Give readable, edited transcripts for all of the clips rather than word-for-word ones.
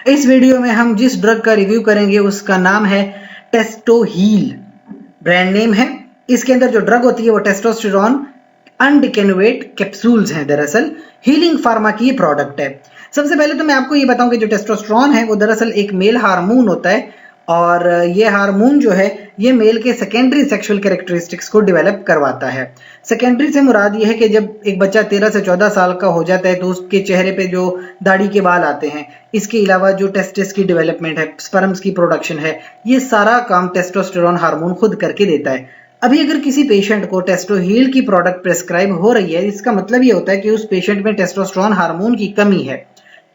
इस वीडियो में हम जिस ड्रग का रिव्यू करेंगे उसका नाम है टेस्टोहील, ब्रांड नेम है। इसके अंदर जो ड्रग होती है वो टेस्टोस्टेरोन अनडिकेनुएट कैप्सूल्स हैं। दरअसल हीलिंग फार्मा की ये प्रोडक्ट है। सबसे पहले तो मैं आपको ये बताऊं कि जो टेस्टोस्टेरोन है वो दरअसल एक मेल हार्मोन होता है और ये हार्मोन जो है ये मेल के सेकेंडरी सेक्सुअल कैरेक्टरिस्टिक्स को डेवलप करवाता है। सेकेंडरी से मुराद ये है कि जब एक बच्चा 13 से 14 साल का हो जाता है तो उसके चेहरे पे जो दाढ़ी के बाल आते हैं, इसके अलावा जो टेस्टिस की डेवलपमेंट है, स्पर्म्स की प्रोडक्शन है, ये सारा काम टेस्टोस्टेरोन हार्मोन खुद करके देता है। अभी अगर किसी पेशेंट को टेस्टोहील की प्रोडक्ट प्रेस्क्राइब हो रही है, इसका मतलब ये होता है कि उस पेशेंट में टेस्टोस्टेरोन हार्मोन की कमी है।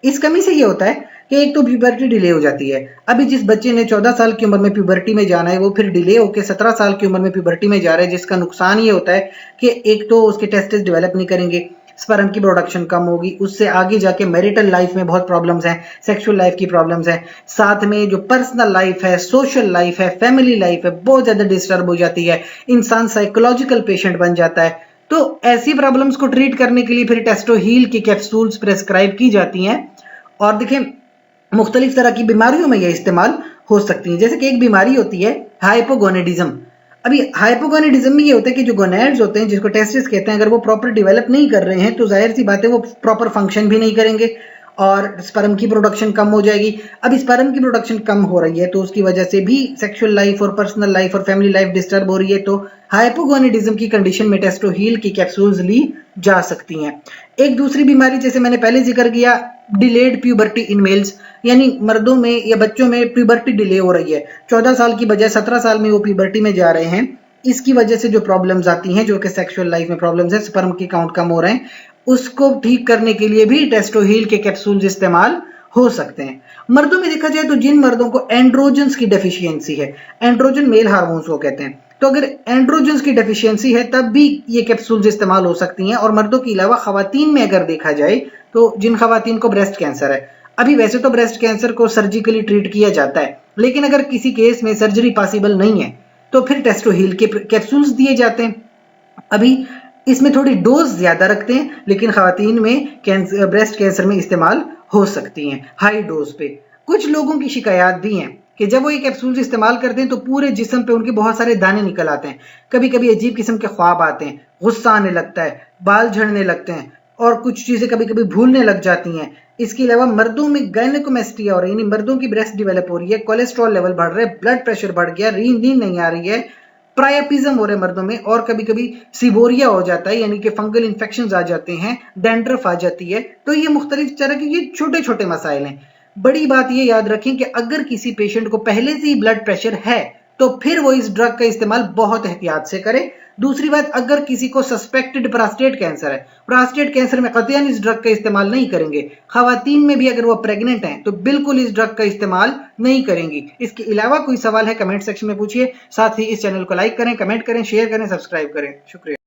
इस कमी से ये होता है कि एक तो प्यूबर्टी डिले हो जाती है। अभी जिस बच्चे ने 14 साल की उम्र में प्यूबर्टी में जाना है वो फिर डिले होकर 17 साल की उम्र में प्यूबर्टी में जा रहा है, जिसका नुकसान ये होता है कि एक तो उसके टेस्टिस डेवलप नहीं करेंगे, स्पर्म की प्रोडक्शन कम होगी, उससे आगे जाके मैरिटल लाइफ में बहुत प्रॉब्लम्स हैं, सेक्सुअल लाइफ की प्रॉब्लम्स हैं, साथ में जो पर्सनल लाइफ है, सोशल लाइफ है, फैमिली लाइफ है, बहुत ज्यादा डिस्टर्ब हो जाती है, इंसान साइकोलॉजिकल पेशेंट बन जाता है। तो ऐसी प्रॉब्लम्स को ट्रीट करने के लिए फिर टेस्टोहील की कैप्सूल्स प्रेस्क्राइब की जाती हैं। और देखिए मुख्तलिफ तरह की बीमारियों में यह इस्तेमाल हो सकती है। जैसे कि एक बीमारी होती है हाइपोगोनेडिज्म। अभी हाइपोगोनेडिज्म में ये होता है कि जो गोनेड्स होते हैं, जिसको टेस्टिस कहते हैं, अगर वो प्रॉपर डेवलप नहीं कर रहे हैं तो जाहिर सी बात है वो प्रॉपर फंक्शन भी नहीं करेंगे और स्पर्म की प्रोडक्शन कम हो जाएगी। अब स्पर्म की प्रोडक्शन कम हो रही है तो उसकी वजह से भी सेक्सुअल लाइफ और पर्सनल लाइफ और फैमिली लाइफ डिस्टर्ब हो रही है। तो हाइपोगोनेडिज्म की कंडीशन में टेस्टोहील की कैप्सूल्स ली जा सकती हैं। एक दूसरी बीमारी जैसे मैंने पहले जिक्र किया, डिलेड प्यूबर्टी इन मेल्स, यानी मर्दों में या बच्चों में प्यूबर्टी डिले हो रही है, 14 साल की बजाय 17 साल में वो प्यूबर्टी में जा रहे हैं। इसकी वजह से जो प्रॉब्लम्स आती हैं, जो कि सेक्सुअल लाइफ में प्रॉब्लम्स है, स्पर्म की काउंट कम हो रहे हैं, उसको ठीक करने के लिए भी टेस्टोहील के कैप्सूल्स इस्तेमाल हो सकते हैं। मर्दों में देखा जाए तो जिन मर्दों को एंड्रोजन्स की डेफिशिएंसी है, एंड्रोजन मेल हार्मोन्स को कहते हैं, तो अगर एंड्रोजन्स की डेफिशिएंसी है तब भी ये कैप्सूल्स इस्तेमाल हो सकती हैं। और मर्दों के अलावा खवातीन में अगर देखा जाए तो जिन खवातीन को ब्रेस्ट कैंसर है, अभी वैसे तो ब्रेस्ट कैंसर को सर्जिकली ट्रीट किया जाता है, लेकिन अगर किसी केस में सर्जरी पॉसिबल नहीं है तो फिर टेस्टोहील के कैप्सूल्स दिए जाते हैं। अभी इसमें थोड़ी डोज ज्यादा रखते हैं, लेकिन खवातीन में ब्रेस्ट कैंसर में इस्तेमाल हो सकती हैं हाई डोज पे। कुछ लोगों की शिकायत भी हैं कि जब वो ये कैप्सूल्स इस्तेमाल करते हैं तो पूरे जिस्म पे उनके बहुत सारे दाने निकल आते हैं, कभी कभी अजीब किस्म के ख्वाब आते हैं, गुस्सा आने लगता है, बाल झड़ने लगते हैं और कुछ चीजें कभी कभी भूलने लग जाती हैं। इसके अलावा मर्दों में गायनेकोमेस्टिया हो रही है, यानी मर्दों की ब्रेस्ट डेवलप हो रही है, कोलेस्ट्रॉल लेवल बढ़ रहा है, ब्लड प्रेशर बढ़ गया, नींद नहीं आ रही है, प्रायापिज्म हो रहे हैं मर्दों में, और कभी कभी सिबोरिया हो जाता है, यानी कि फंगल इन्फेक्शन आ जाते हैं, डैंड्रफ आ जाती है। तो ये मुख्तलिफ तरह के ये छोटे छोटे मसाइल हैं। बड़ी बात ये याद रखें कि अगर किसी पेशेंट को पहले से ही ब्लड प्रेशर है तो फिर वो इस ड्रग का इस्तेमाल बहुत एहतियात से करे। दूसरी बात, अगर किसी को सस्पेक्टेड प्रोस्टेट कैंसर है, प्रोस्टेट कैंसर में कतईन इस ड्रग का इस्तेमाल नहीं करेंगे। खवातीन में भी अगर वो प्रेग्नेंट हैं तो बिल्कुल इस ड्रग का इस्तेमाल नहीं करेंगी। इसके अलावा कोई सवाल है कमेंट सेक्शन में पूछिए। साथ ही इस चैनल को लाइक करें, कमेंट करें, शेयर करें, सब्सक्राइब करें। शुक्रिया।